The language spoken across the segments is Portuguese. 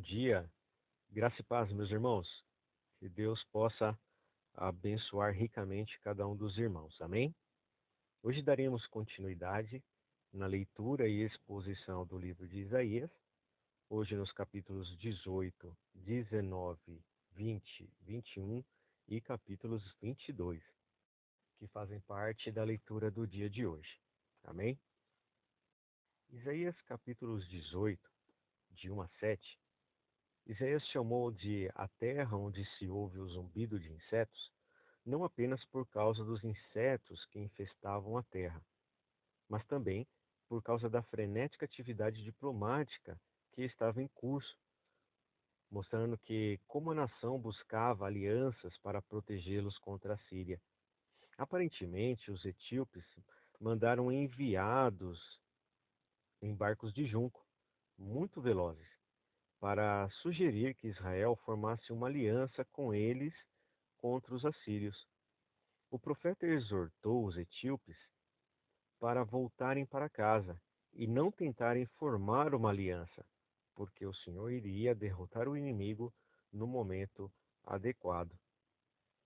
Bom dia, graça e paz, meus irmãos. Que Deus possa abençoar ricamente cada um dos irmãos. Amém? Hoje daremos continuidade na leitura e exposição do livro de Isaías. Hoje nos capítulos 18, 19, 20, 21 e capítulos 22, que fazem parte da leitura do dia de hoje. Amém? Isaías capítulos 18, de 1 a 7. Isaías chamou de a terra onde se ouve o zumbido de insetos, não apenas por causa dos insetos que infestavam a terra, mas também por causa da frenética atividade diplomática que estava em curso, mostrando que como a nação buscava alianças para protegê-los contra a Síria. Aparentemente, os etíopes mandaram enviados em barcos de junco, muito velozes, para sugerir que Israel formasse uma aliança com eles contra os assírios. O profeta exortou os etíopes para voltarem para casa e não tentarem formar uma aliança, porque o Senhor iria derrotar o inimigo no momento adequado.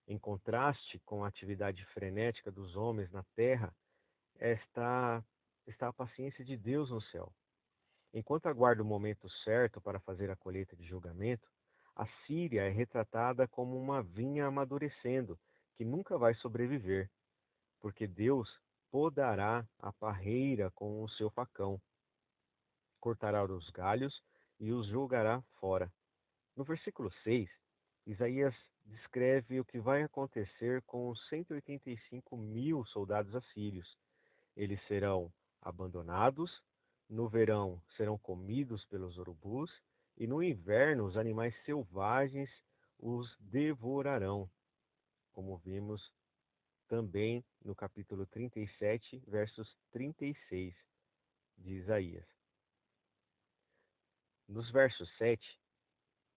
Em contraste com a atividade frenética dos homens na terra, está, está a paciência de Deus no céu. Enquanto aguarda o momento certo para fazer a colheita de julgamento, a Síria é retratada como uma vinha amadurecendo, que nunca vai sobreviver, porque Deus podará a parreira com o seu facão, cortará os galhos e os jogará fora. No versículo 6, Isaías descreve o que vai acontecer com os 185 mil soldados assírios. Eles serão abandonados, no verão serão comidos pelos urubus, e no inverno os animais selvagens os devorarão, como vimos também no capítulo 37, versos 36 de Isaías. Nos versos 7,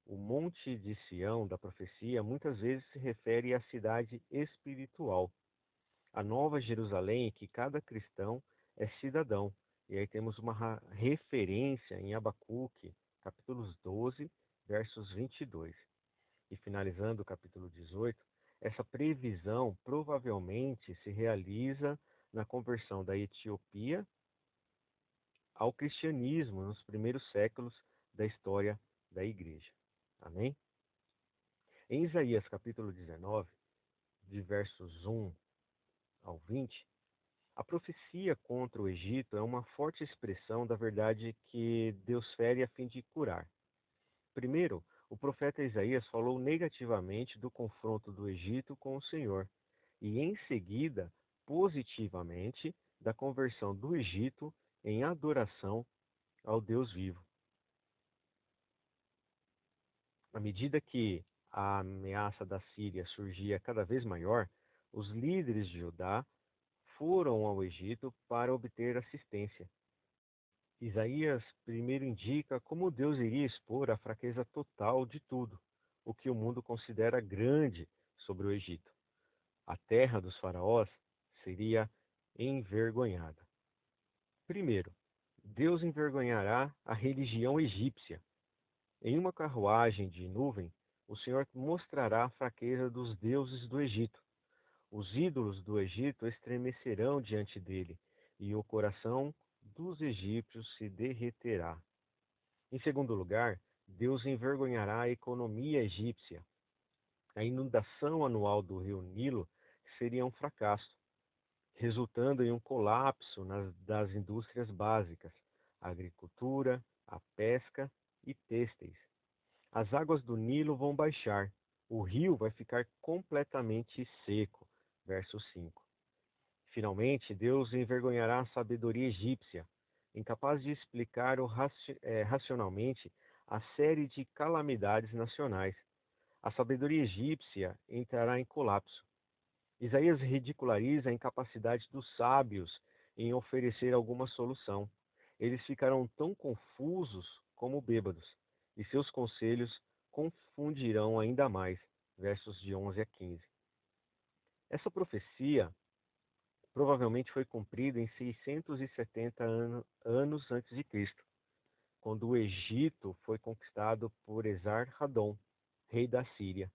o monte de Sião da profecia muitas vezes se refere à cidade espiritual, a Nova Jerusalém, que cada cristão é cidadão. E aí temos uma referência em Abacuque, capítulos 12, versos 22. E finalizando o capítulo 18, essa previsão provavelmente se realiza na conversão da Etiópia ao cristianismo nos primeiros séculos da história da igreja. Amém? Em Isaías capítulo 19, de versos 1 ao 20, a profecia contra o Egito é uma forte expressão da verdade que Deus fere a fim de curar. Primeiro, o profeta Isaías falou negativamente do confronto do Egito com o Senhor, e em seguida, positivamente, da conversão do Egito em adoração ao Deus vivo. À medida que a ameaça da Síria surgia cada vez maior, os líderes de Judá foram ao Egito para obter assistência. Isaías primeiro indica como Deus iria expor a fraqueza total de tudo, o que o mundo considera grande sobre o Egito. A terra dos faraós seria envergonhada. Primeiro, Deus envergonhará a religião egípcia. Em uma carruagem de nuvem, o Senhor mostrará a fraqueza dos deuses do Egito. Os ídolos do Egito estremecerão diante dele, e o coração dos egípcios se derreterá. Em segundo lugar, Deus envergonhará a economia egípcia. A inundação anual do rio Nilo seria um fracasso, resultando em um colapso das indústrias básicas, a agricultura, a pesca e têxteis. As águas do Nilo vão baixar, o rio vai ficar completamente seco. Verso 5. Finalmente, Deus envergonhará a sabedoria egípcia, incapaz de explicar racionalmente a série de calamidades nacionais. A sabedoria egípcia entrará em colapso. Isaías ridiculariza a incapacidade dos sábios em oferecer alguma solução. Eles ficarão tão confusos como bêbados, e seus conselhos confundirão ainda mais. Versos de 11 a 15. Essa profecia provavelmente foi cumprida em 670 anos antes de Cristo. quando o Egito foi conquistado por Esar-Hadon, rei da Síria.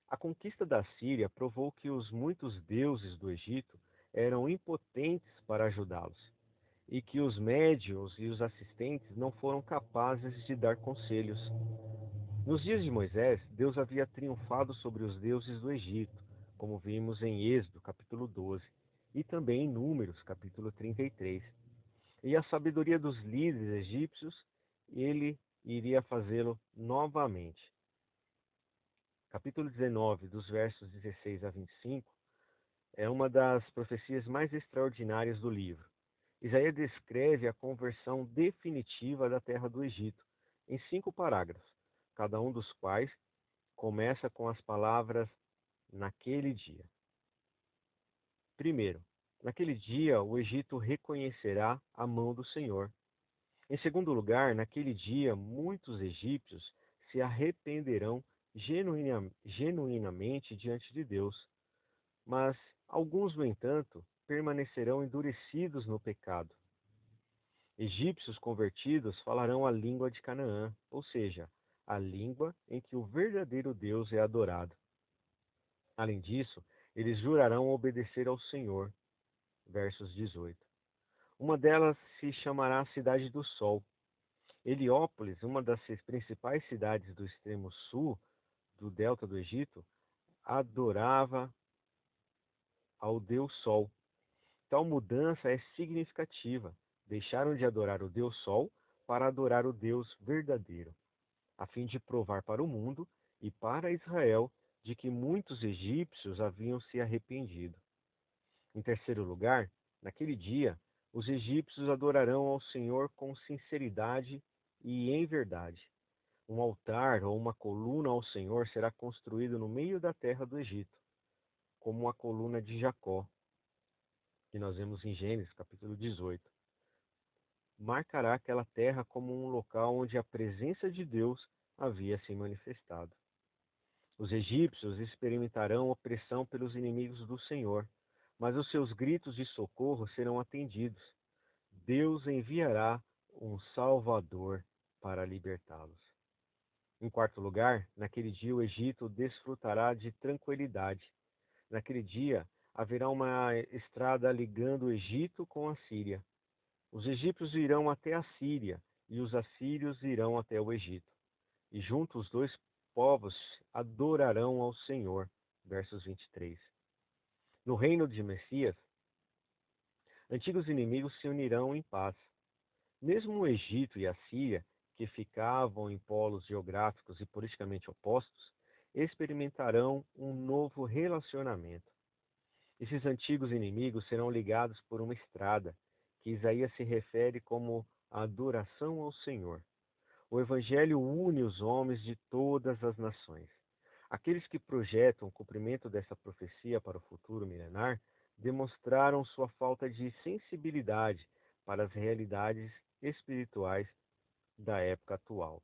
A conquista da Síria provou que os muitos deuses do Egito eram impotentes para ajudá-los, e que os médiuns e os assistentes não foram capazes de dar conselhos. Nos dias de Moisés, Deus havia triunfado sobre os deuses do Egito, como vimos em Êxodo, capítulo 12, e também em Números, capítulo 33. E a sabedoria dos líderes egípcios, ele iria fazê-lo novamente. Capítulo 19, dos versos 16 a 25, é uma das profecias mais extraordinárias do livro. Isaías descreve a conversão definitiva da terra do Egito, em 5 parágrafos, cada um dos quais começa com as palavras naquele dia. Primeiro, naquele dia o Egito reconhecerá a mão do Senhor. Em segundo lugar, naquele dia muitos egípcios se arrependerão genuinamente diante de Deus, mas alguns, no entanto, permanecerão endurecidos no pecado. Egípcios convertidos falarão a língua de Canaã, ou seja, a língua em que o verdadeiro Deus é adorado. Além disso, eles jurarão obedecer ao Senhor. Versos 18. Uma delas se chamará Cidade do Sol. Heliópolis, uma das principais cidades do extremo sul do delta do Egito, adorava ao Deus Sol. Tal mudança é significativa. Deixaram de adorar o Deus Sol para adorar o Deus verdadeiro, a fim de provar para o mundo e para Israel de que muitos egípcios haviam se arrependido. Em terceiro lugar, naquele dia, os egípcios adorarão ao Senhor com sinceridade e em verdade. Um altar ou uma coluna ao Senhor será construído no meio da terra do Egito, como a coluna de Jacó, que nós vemos em Gênesis capítulo 18. Marcará aquela terra como um local onde a presença de Deus havia se manifestado. Os egípcios experimentarão opressão pelos inimigos do Senhor, mas os seus gritos de socorro serão atendidos. Deus enviará um Salvador para libertá-los. Em quarto lugar, naquele dia o Egito desfrutará de tranquilidade. Naquele dia haverá uma estrada ligando o Egito com a Síria. Os egípcios irão até a Síria e os assírios irão até o Egito. E juntos os dois povos adorarão ao Senhor. Versos 23. No reino de Messias, antigos inimigos se unirão em paz. Mesmo o Egito e a Síria, que ficavam em polos geográficos e politicamente opostos, experimentarão um novo relacionamento. Esses antigos inimigos serão ligados por uma estrada, que Isaías se refere como a adoração ao Senhor. O Evangelho une os homens de todas as nações. Aqueles que projetam o cumprimento dessa profecia para o futuro milenar demonstraram sua falta de sensibilidade para as realidades espirituais da época atual.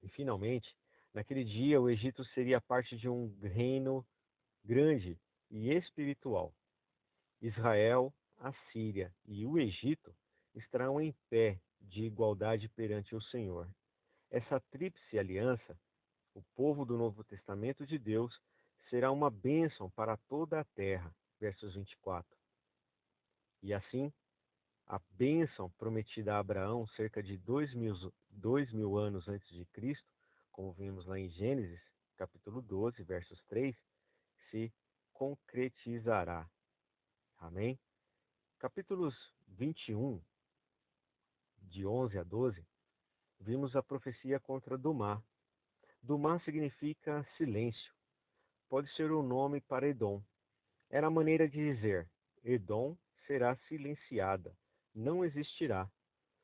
E, finalmente, naquele dia, o Egito seria parte de um reino grande e espiritual. Israel, a Síria e o Egito estarão em pé de igualdade perante o Senhor. Essa tríplice aliança, o povo do Novo Testamento de Deus, será uma bênção para toda a terra. Versos 24. E assim, a bênção prometida a Abraão cerca de 2.000 anos antes de Cristo, como vimos lá em Gênesis, capítulo 12, versos 3, se concretizará. Amém? Capítulos 21, de 11 a 12, vimos a profecia contra Dumá. Dumá significa silêncio. Pode ser um nome para Edom. Era a maneira de dizer: Edom será silenciada, não existirá.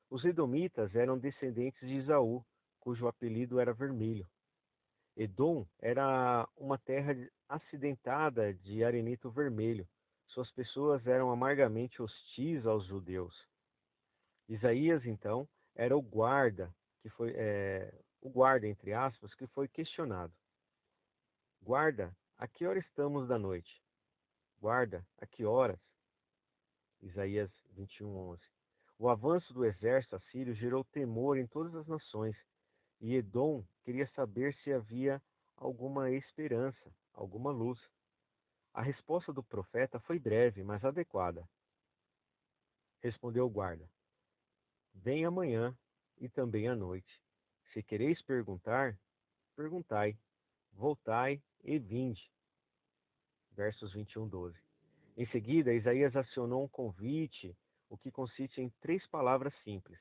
Os edomitas eram descendentes de Esaú, cujo apelido era Vermelho. Edom era uma terra acidentada de arenito vermelho. Suas pessoas eram amargamente hostis aos judeus. Isaías, então, era o guarda, entre aspas, que foi questionado. Guarda, a que hora estamos da noite? Guarda, a que horas? Isaías 21:11. O avanço do exército assírio gerou temor em todas as nações, e Edom queria saber se havia alguma esperança, alguma luz. A resposta do profeta foi breve, mas adequada. Respondeu o guarda: Vem amanhã e também à noite. Se quereis perguntar, perguntai. Voltai e vinde. Versos 21, 12. Em seguida, Isaías acionou um convite, o que consiste em 3 palavras simples: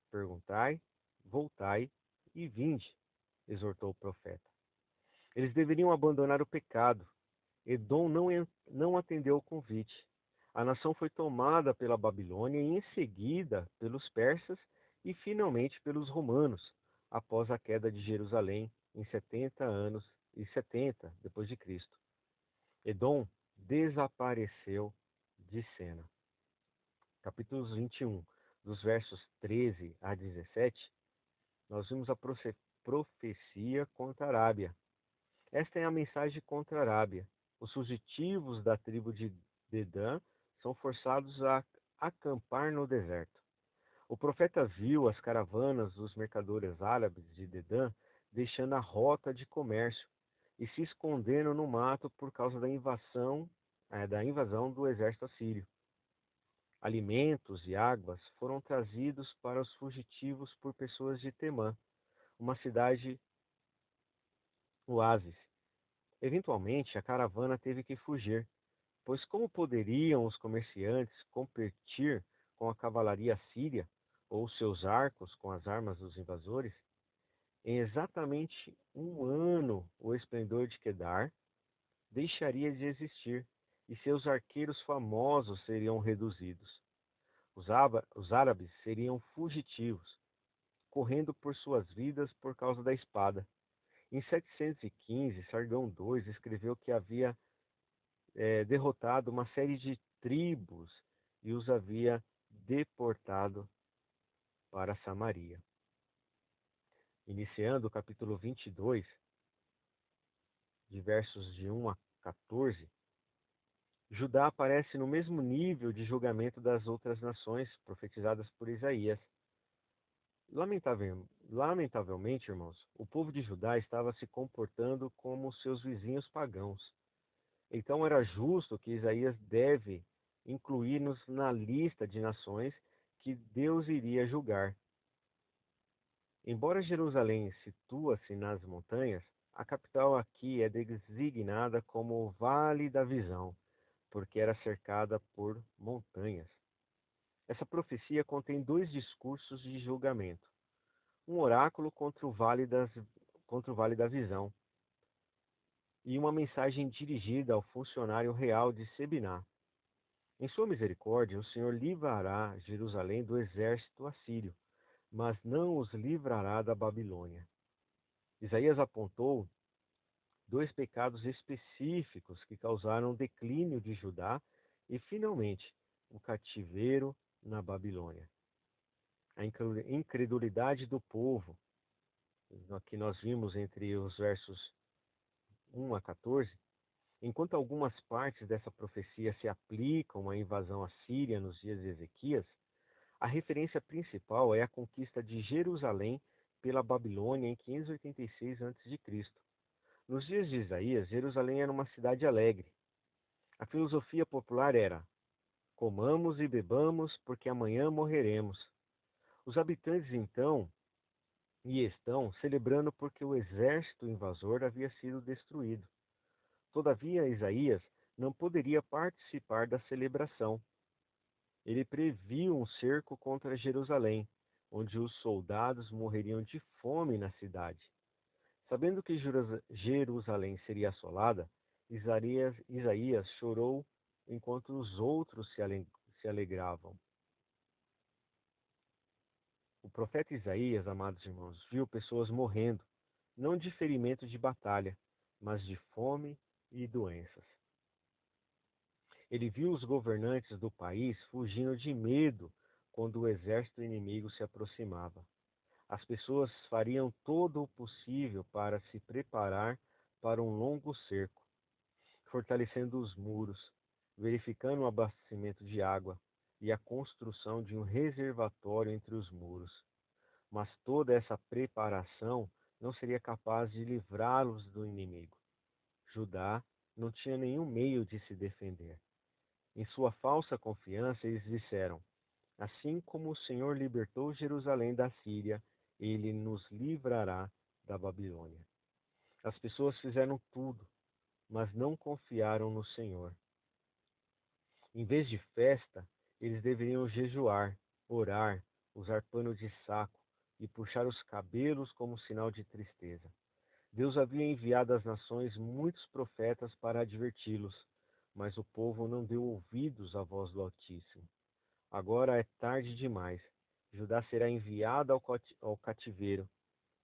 perguntai, voltai e vinde, exortou o profeta. Eles deveriam abandonar o pecado. Edom não atendeu o convite. A nação foi tomada pela Babilônia e em seguida pelos persas e finalmente pelos romanos, após a queda de Jerusalém em 70 anos e 70 depois de Cristo. Edom desapareceu de cena. Capítulos 21, dos versos 13 a 17, nós vimos a profecia contra a Arábia. Esta é a mensagem contra a Arábia. Os fugitivos da tribo de Dedã são forçados a acampar no deserto. O profeta viu as caravanas dos mercadores árabes de Dedã deixando a rota de comércio e se escondendo no mato por causa da invasão do exército assírio. Alimentos e águas foram trazidos para os fugitivos por pessoas de Temã, uma cidade oásis. Eventualmente, a caravana teve que fugir, pois como poderiam os comerciantes competir com a cavalaria síria ou seus arcos com as armas dos invasores? Em exatamente um ano, o esplendor de Quedar deixaria de existir e seus arqueiros famosos seriam reduzidos. Os árabes seriam fugitivos, correndo por suas vidas por causa da espada. Em 715, Sargão II escreveu que havia derrotado uma série de tribos e os havia deportado para Samaria. Iniciando o capítulo 22, de versos de 1 a 14, Judá aparece no mesmo nível de julgamento das outras nações profetizadas por Isaías. Lamentavelmente, irmãos, o povo de Judá estava se comportando como seus vizinhos pagãos. Então era justo que Isaías deve incluir-nos na lista de nações que Deus iria julgar. Embora Jerusalém situa-se nas montanhas, a capital aqui é designada como o Vale da Visão, porque era cercada por montanhas. Essa profecia contém 2 discursos de julgamento: um oráculo contra o Vale da Visão e uma mensagem dirigida ao funcionário real de Sebiná. Em sua misericórdia, o Senhor livrará Jerusalém do exército assírio, mas não os livrará da Babilônia. Isaías apontou 2 pecados específicos que causaram o declínio de Judá e, finalmente, o cativeiro na Babilônia. A incredulidade do povo, que nós vimos entre os versos 1 a 14, enquanto algumas partes dessa profecia se aplicam à invasão assíria nos dias de Ezequias, a referência principal é a conquista de Jerusalém pela Babilônia em 586 a.C. Nos dias de Isaías, Jerusalém era uma cidade alegre. A filosofia popular era: comamos e bebamos, porque amanhã morreremos. Os habitantes então estão celebrando porque o exército invasor havia sido destruído. Todavia, Isaías não poderia participar da celebração. Ele previu um cerco contra Jerusalém, onde os soldados morreriam de fome na cidade. Sabendo que Jerusalém seria assolada, Isaías chorou enquanto os outros se alegravam. O profeta Isaías, amados irmãos, viu pessoas morrendo, não de ferimentos de batalha, mas de fome e doenças. Ele viu os governantes do país fugindo de medo quando o exército inimigo se aproximava. As pessoas fariam todo o possível para se preparar para um longo cerco, fortalecendo os muros, verificando o abastecimento de água, e a construção de um reservatório entre os muros. Mas toda essa preparação não seria capaz de livrá-los do inimigo. Judá não tinha nenhum meio de se defender. Em sua falsa confiança, eles disseram: assim como o Senhor libertou Jerusalém da Síria, ele nos livrará da Babilônia. As pessoas fizeram tudo, mas não confiaram no Senhor. Em vez de festa, eles deveriam jejuar, orar, usar pano de saco e puxar os cabelos como sinal de tristeza. Deus havia enviado às nações muitos profetas para adverti-los, mas o povo não deu ouvidos à voz do Altíssimo. Agora é tarde demais. Judá será enviada ao cativeiro,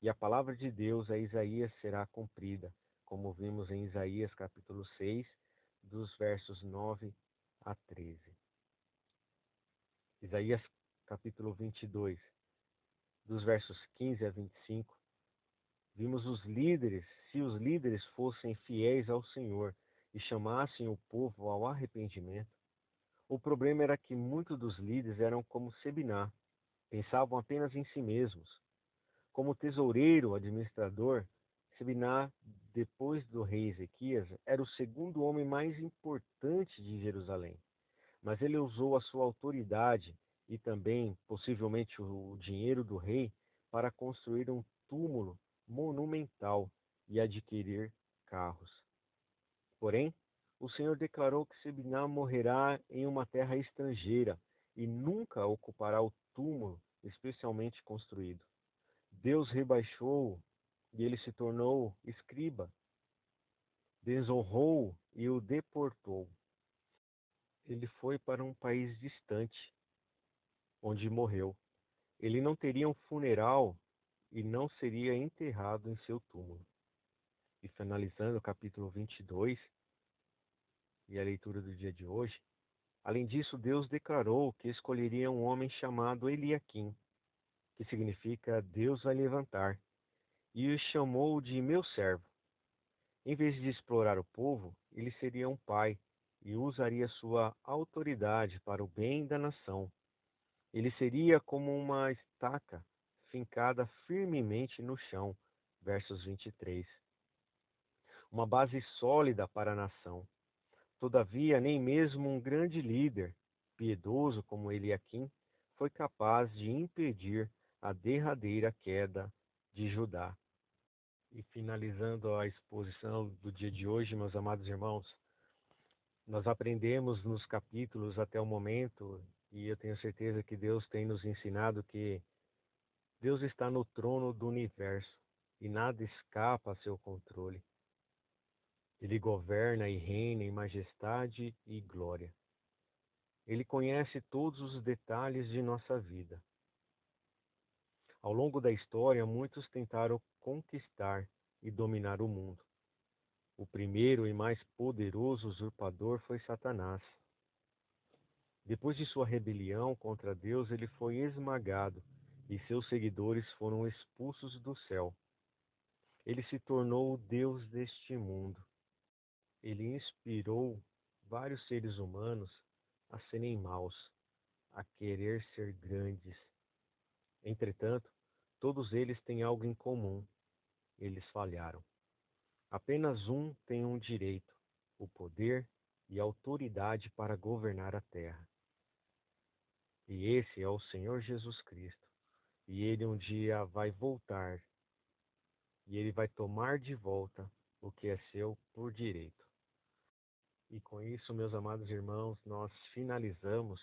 e a palavra de Deus a Isaías será cumprida, como vimos em Isaías capítulo 6, dos versos 9 a 13. Isaías capítulo 22, dos versos 15 a 25, vimos se os líderes fossem fiéis ao Senhor e chamassem o povo ao arrependimento. O problema era que muitos dos líderes eram como Sebiná, pensavam apenas em si mesmos. Como tesoureiro administrador, Sebiná, depois do rei Ezequias, era o segundo homem mais importante de Jerusalém. Mas ele usou a sua autoridade e também, possivelmente, o dinheiro do rei para construir um túmulo monumental e adquirir carros. Porém, o Senhor declarou que Sebiná morrerá em uma terra estrangeira e nunca ocupará o túmulo especialmente construído. Deus rebaixou e ele se tornou escriba, desonrou e o deportou. Ele foi para um país distante, onde morreu. Ele não teria um funeral e não seria enterrado em seu túmulo. E finalizando o capítulo 22 e a leitura do dia de hoje, além disso, Deus declarou que escolheria um homem chamado Eliaquim, que significa Deus vai levantar, e o chamou de meu servo. Em vez de explorar o povo, ele seria um pai e usaria sua autoridade para o bem da nação. Ele seria como uma estaca fincada firmemente no chão. Versos 23. Uma base sólida para a nação. Todavia, nem mesmo um grande líder, piedoso como Eliaquim, foi capaz de impedir a derradeira queda de Judá. E finalizando a exposição do dia de hoje, meus amados irmãos, nós aprendemos nos capítulos até o momento, e eu tenho certeza que Deus tem nos ensinado que Deus está no trono do universo e nada escapa a seu controle. Ele governa e reina em majestade e glória. Ele conhece todos os detalhes de nossa vida. Ao longo da história, muitos tentaram conquistar e dominar o mundo. O primeiro e mais poderoso usurpador foi Satanás. Depois de sua rebelião contra Deus, ele foi esmagado e seus seguidores foram expulsos do céu. Ele se tornou o Deus deste mundo. Ele inspirou vários seres humanos a serem maus, a querer ser grandes. Entretanto, todos eles têm algo em comum: eles falharam. Apenas um tem um direito: o poder e a autoridade para governar a terra. E esse é o Senhor Jesus Cristo. E ele um dia vai voltar e ele vai tomar de volta o que é seu por direito. E com isso, meus amados irmãos, nós finalizamos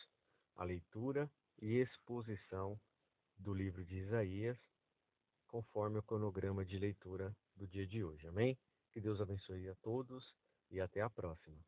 a leitura e exposição do livro de Isaías, conforme o cronograma de leitura do dia de hoje. Amém? Que Deus abençoe a todos e até a próxima.